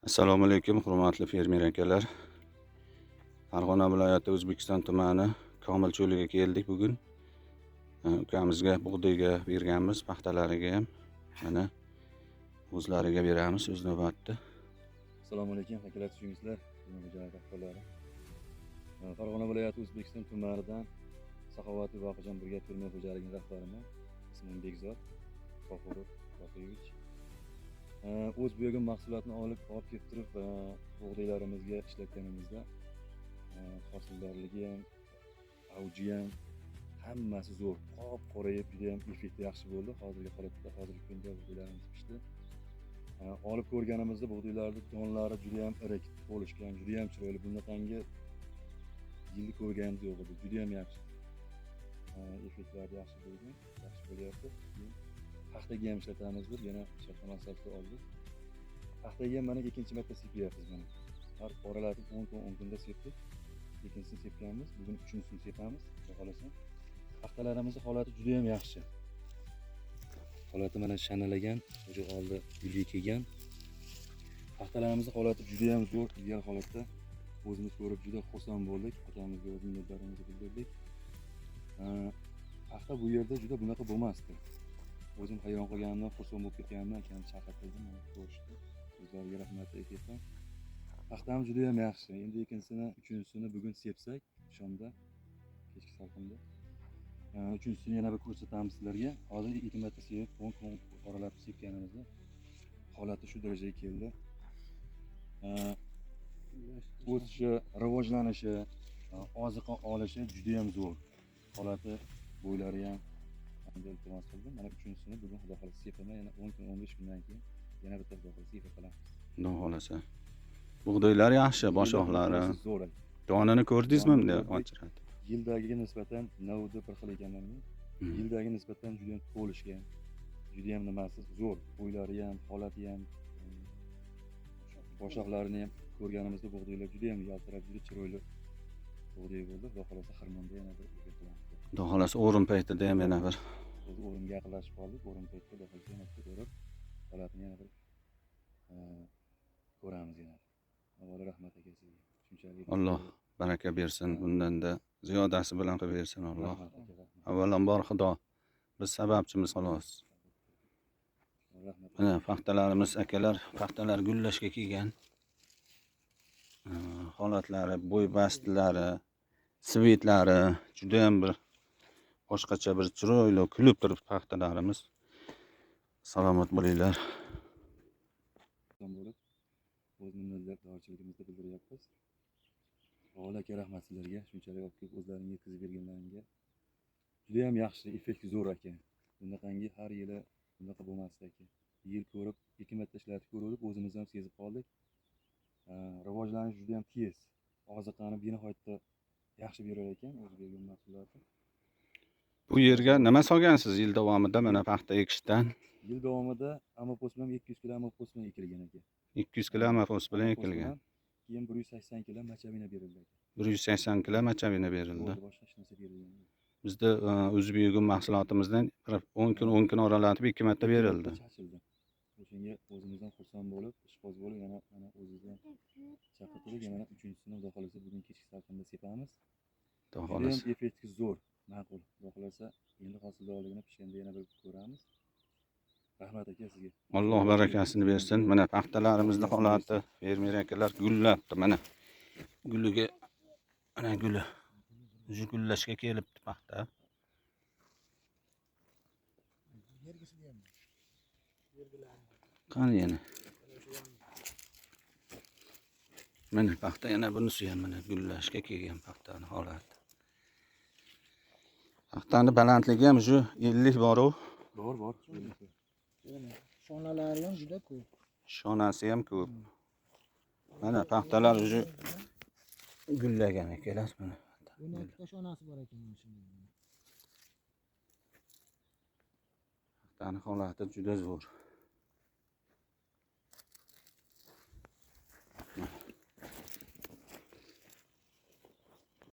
Assalomu alaykum, hurmatli fermer akalar. Farg'ona viloyati O'zbekiston tumani Komil cho'liga keldik bugun. Ukamizga bug'doyga berganmiz, paxtalariga ham mana o'zlariga beramiz o'z navbatida. Assalomu alaykum akalar, tushuningizlar. Mujohid rahbarlari. Farg'ona viloyati O'zbekiston tumanidan Saxovatli Voqejon brigad fermer xo'jaligining rahbariman. Ismim Bekzod G'ofurov G'ofuyevich. O'z bo'ygan mahsulotni olib kelib turib bug'doylarimizga ishlatganimizda hosildorligi ham, avji ham hammasi zo'r. Qop-qorayib juda ham effekti yaxshi bo'ldi. Hozirgi holatda, hozirgi kunda bug'doylarimiz pishdi. Olib ko'rganimizda bug'doylarning donlari juda ham irik bo'lishgan, juda ham chiroyli. Bunaqangi yilni ko'rganimiz yo'q edi. Juda ham yaxshi. Effektlari yaxshi bo'lgan, yaxshi bo'lyapti. Paxtaga ham ishlatamiz deb yana shartnoma asosida oldik. Paxtaga ham mana ikkinchi marta sepyapmiz mana. Har oralatib 10 kunda sepdik. Ikkinchisini sepganmiz. Bugun uchinchisini sepamiz. Xohlasan. Paxtalarimizning holati juda ham yaxshi. Holati mana shanalagan, o'sha oldi gulga kelgan. Paxtalarimizning holati juda ham zo'r, ideal holatda. O'zimiz ko'rib juda xursand bo'ldik. Akamizga o'z minnatdorligimizni bildirdik. Paxta bu yerda juda bunaqa bo'lmasdi. O'zim hayron qolganimdan, xursand bo'lib ketganimdan akamni chaqirtirdim, mana ko'rishdi. O'zlariga rahmat aytaman. Paxtamiz juda ham yaxshi. Endi ikkinchisini, uchinchisini bugun sepsak, shomda, kechki salqinda. Uchinchisini yana bir ko'rsatamiz sizlarga. Hozir 2 marta sepib, 10 kun oralab sepganimizda holati shu darajaga keldi. O'sishi, rivojlanishi, oziqa olishi juda ham zo'r. Holati, bo'ylari ham iltimos qildim. Mana uchinchisini bugun xudo xolasa sepaman, yana 10 kun, 15 kundan keyin yana bitta xudo xolasa sepib qilamiz. Xudo xolasa. Bug'doylar yaxshi, boshoqlari. Zo'r. Donini ko'rdingizmi endi ochiradi? Yildagiga nisbatan navdi bir xil ekanlarmi? Yildagiga nisbatan juda ham to'lishgan. Juda ham nimasi zo'r. Bo'ylari ham, holati ham, boshoqlarini ham ko'rganimizda bug'doylar juda ham yaltirab, juda chiroyli bug'doy bo'ldi. Xudo xolasa xirmonda yana bir qilamiz. Xudo xolasa o'rin paytida ham yana bir O'z o'rimga yaqinlashib qoldik. O'rin paytda xudo xolasa yana ko'rib, holatini yana bir ko'ramiz yana. Avvalo rahmat aka sizga. Shunchalik Alloh baraka bersin, bundan-da ziyodasi bilan qilib bersin Alloh. Avvalambor Xudo, biz sababchimiz xolos. Mana paxtalarimiz akalar, paxtalar gullashga kelgan. Holatlari, bo'y bastlari, svetlari juda ham bir boshqacha bir chiroyli kulib turibdi paxtalarimiz. Salomat bo'linglar. O'z minnatdorchiligimizni bildiryapmiz. Avvalo aka rahmat sizlarga, shunchalik olib kelib o'zlaringiz yetkazib berganlaringizga. Juda ham yaxshi, effekti zo'r aka. Bunaqangi har yili bunaqa bo'lmasdi aka. Yil ko'rib, 2 marta ishlatib ko'rdik, o'zimiz ham sezib qoldik. Rivojlanish juda ham tez. Oziqani benihoyatda yaxshi berar ekan, o'zi bergan mahsulotni. Bu yerga nima solgansiz yil davomida mana paxta ekishdan? Yil davomida amopos bilan 200 kg amopos bilan ekilgan aka. 200 kg amopos bilan ekilgan. Keyin 180 kg machavina berildi. 180 kg machavina berildi. Boshqa hech narsa berilgan. Bizda o'zbekiston mahsulotimizdan 10 kun oralatib 2 marta berildi. O'shanga o'zimizdan xursand bo'lib, ishqoz bo'lib, yana o'zimizdan chaqirtirib, yana uchinchisini xudo xolasa bugun kechki salqinda sepamiz. Xudo xolasa. Ham effekti zo'r, ma'qul. Xudo xolasa endi hosildorligini pishganda yana bir ko'ramiz. Rahmat aka sizga. Alloh barakasini bersin. Mana paxtalarimizning holati, fermer akalar gullabdi mana. Guliga mana guli. O'zi gullashga kelibdi paxta. Qani yana. Mana paxta yana bunisi ham mana gullashga kelgan paxtaning holati. Paxtaning balandligi ham shu 50 bor-ku. Bor. Shonalari ham juda ko'p. Shonasi ham ko'p. Mana paxtalar o'zi gullagan akalar mana. Buni ikkita shonasi bor ekan mana shunday. Paxtaning holati juda zo'r.